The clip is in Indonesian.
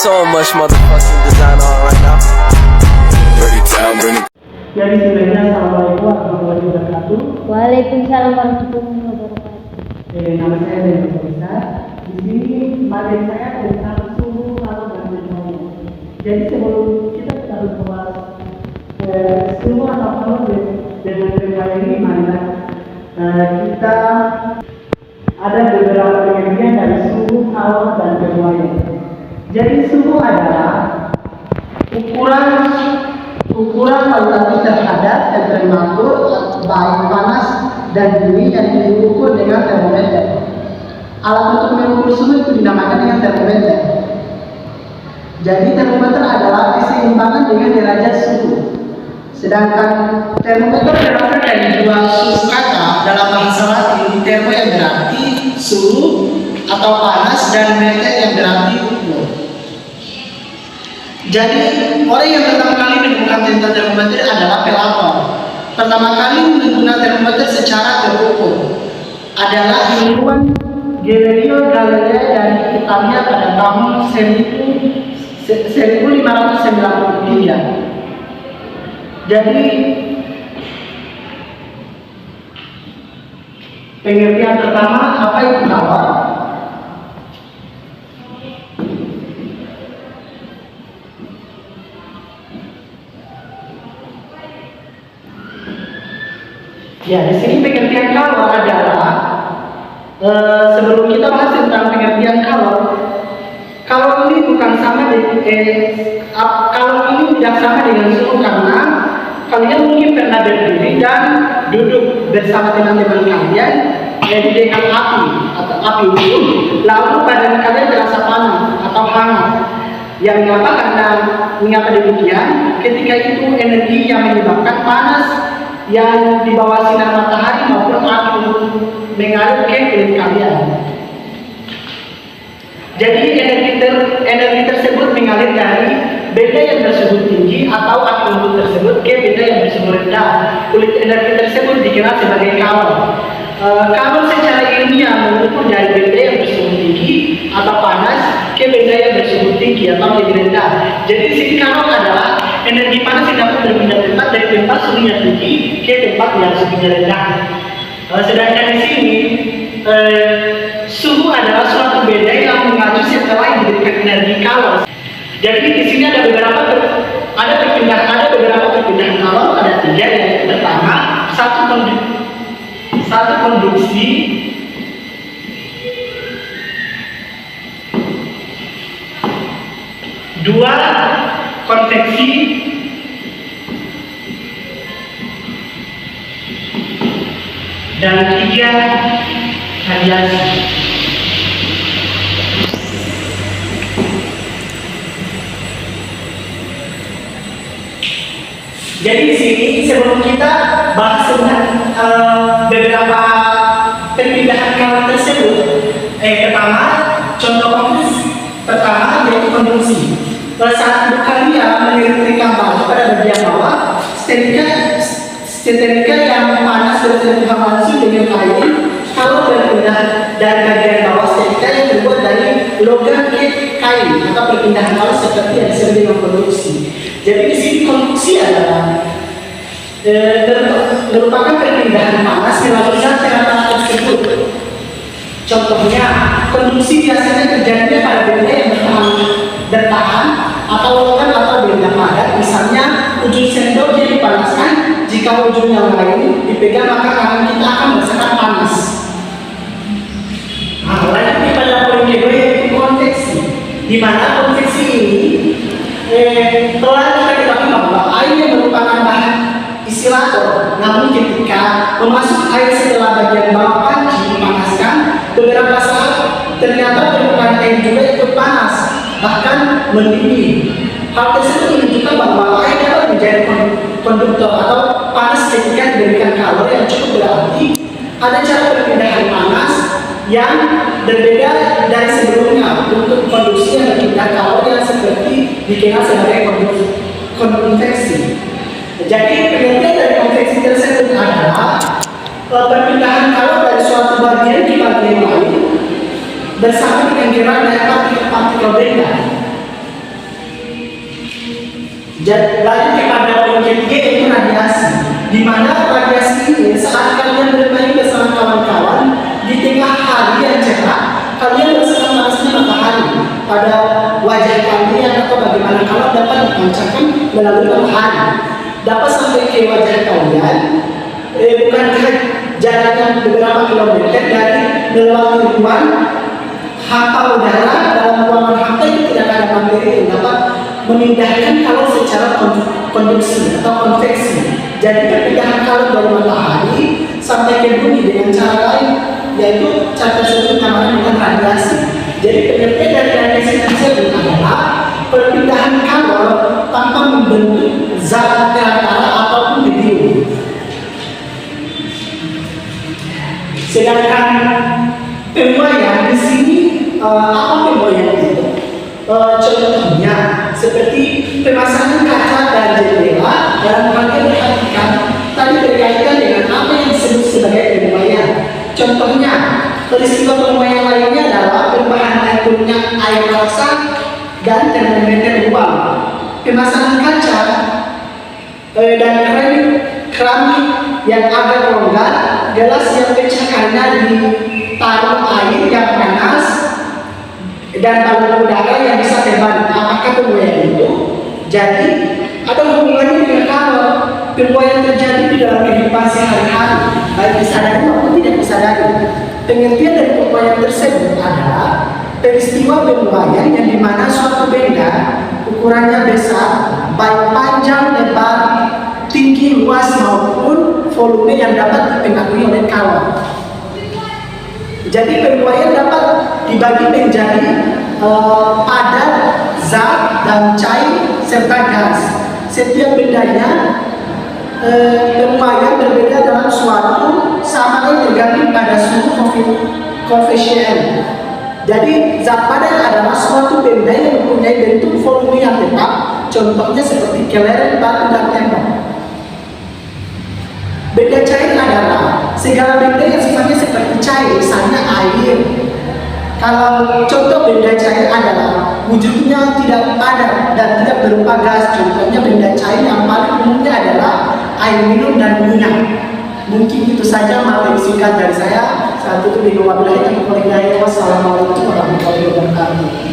so much motherfucking design on right now. Dirty town, bring it. Jadi sebenarnya assalamualaikum warahmatullahi wabarakatuh. Waalaikumsalam warahmatullahi wabarakatuh. Nama saya Deni Bisa. Di sini materi saya tentang suhu atau bantuan. Jadi sebelum kita bahas suhu atau kalau dengan tema ini mana kita ada beberapa pengertian dari suhu, hawa, dan berwayang. Jadi suhu adalah ukuran kualitatif terhadap temperatur baik panas dan dingin yang diukur dengan termometer. Alat untuk mengukur suhu itu dinamakan dengan termometer. Jadi termometer adalah keseimbangan dengan derajat suhu. Sedangkan termometer berasal dari dua suku kata dalam bahasa Latin, termo yang berarti suhu atau panas dan meter yang berarti ukur. Jadi orang yang pertama kali menemukan tentang termometer adalah Plato. Pertama kali menggunakan termometer secara terukur adalah ilmuwan Galileo Galilei dari Italia pada tahun 1593. Jadi pengertian pertama, apa itu hawa? Ya, di sini pengertian kalor adalah sebelum kita bahas tentang pengertian kalor ini bukan sama kalor ini tidak sama dengan suhu karena kalian mungkin pernah berdiri dan duduk bersama teman-teman kalian dengan api atau api unggun, lalu badan kalian terasa panas atau hangat. Yang mengapa demikian? Ketika itu energi yang menyebabkan panas yang di bawah sinar matahari maupun api mengalir ke kulit kalian. Jadi energi tersebut mengalir dari benda yang bersumber tinggi atau api unggun tersebut ke benda yang bersumber rendah. Kulit energi tersebut dikenal sebagai kalor. Kalor secara ilmiah mengukur dari benda yang bersumber tinggi atau panas ke benda yang bersumber tinggi atau lebih rendah. Jadi sini kalor adalah energi panas yang dapat berpindah tempat dari tempat suhu yang tinggi ke tempat yang suhunya rendah. Sedangkan di sini suhu adalah suatu benda yang mengacu setelah diberikan energi kalor. Jadi di sini ada beberapa perpindahan kalor, ada tiga. Yang pertama, satu konduksi, dua konveksi, dan tiga radiasi. Jadi di sini sebelum kita bahas tentang beberapa perpindahan kalor tersebut, pertama contoh konkret pertama yaitu konduksi. Saat kalian menyetrika baju pada bagian bawah, setrika yang panas bersentuhan langsung dengan kain, kalau berpindah dari bagian bawah setrika yang terbuat dari logam ke kain atau perpindahan kalor seperti yang disebut dengan konduksi. Jadi di sini konduksi adalah merupakan perpindahan panas melalui teratas tersebut. Contohnya, konduksi biasanya terjadi pada benda yang bertahan atau logam atau benda padat. Misalnya, ujung sendok yang dipanaskan. Jika ujung yang lain dipegang, maka tangan kita akan merasakan panas. Nah, lanjut pada poin kedua yaitu konveksi, di mana konveksi ini telah kita ketahui bahwa air yang merupakan bahan isilator, namun ketika memasuk air setelah bagian bawah panci dipanaskan, beberapa saat ternyata permukaan air juga ikut panas, bahkan mendidih. Hal tersebut menunjukkan bahwa air dapat menjadi konduktor atau panas ketika diberikan kalor yang cukup berarti. Ada cara perpindahan panas yang berbeda dari sebelumnya untuk konduksi yang berpindah kalor yang seperti dikenal sebagai konveksi. Jadi pengertian dari konveksi tersebut adalah perpindahan kalor dari suatu bagian ke bagian lain bersama dengan gerak dari partikel benda. Jadi lanjut kepada poin ketiga yaitu radiasi. Di mana radiasi ini saat kalian bermain bersama kawan-kawan di tengah hari yang cerah, kalian merasakan panasnya matahari pada wajah kalian atau bagaimana kalau dapat dipancarkan melalui matahari dapat sampai ke wajah kalian. Bukankah jaraknya beberapa kilometer dari melewati ruang hampa udara dalam ruangan hampa itu tidak ada materi yang dapat memindahkan kalau secara konduksi atau konveksi. Jadi perpindahan kalor dari matahari sampai ke bumi dengan cara lain, yaitu cara tersebut namanya dengan radiasi. Jadi pengertian dari radiasi tersebut adalah perpindahan kalor tanpa membentuk zat terantara ataupun medium. Sedangkan pembuayan di sini apa pembuayan itu? Contohnya seperti pemasangan kaca dan jendela dalam rangka perhatikan tadi berkaitan dengan apa yang disebut sebagai pembuayan. Contohnya peristiwa pembuayan lainnya adalah perubahan air turunnya air laksa dan termometer uang. Pemasangan kaca dan keramik yang agak longgar, gelas yang pecah karena ditaruh air yang panas, dan balon udara yang bisa terbang. Apakah pembuayan itu? Jadi ada hubungannya dengan kalor. Pembuayan terjadi di dalam kehidupan sehari-hari, baik disadari maupun tidak disadari. Pengertian dari pembuayan tersebut adalah peristiwa pembuayan yang dimana suatu benda ukurannya besar, baik panjang, lebar, tinggi, luas maupun volume yang dapat dipengaruhi oleh kalor. Jadi pembuayan dapat dibagi menjadi padat, zat, dan cair serta gas. Setiap bendanya pembuayan berbeda dalam suatu sama lain tergantung pada suhu koefisien. Jadi zat padat adalah suatu benda yang mempunyai bentuk volume yang tetap, contohnya seperti kelereng, batu, dan tembok. Benda cair adalah segala benda yang sifatnya seperti cair, misalnya air. Kalau contoh benda cair adalah wujudnya tidak padat dan tidak berupa gas, contohnya benda cair yang paling umumnya adalah air minum dan minyak. Mungkin itu saja materi singkat dari saya. Saat itu di wabillahi taufiq wal hidayah. Wassalamualaikum warahmatullahi wabarakatuh.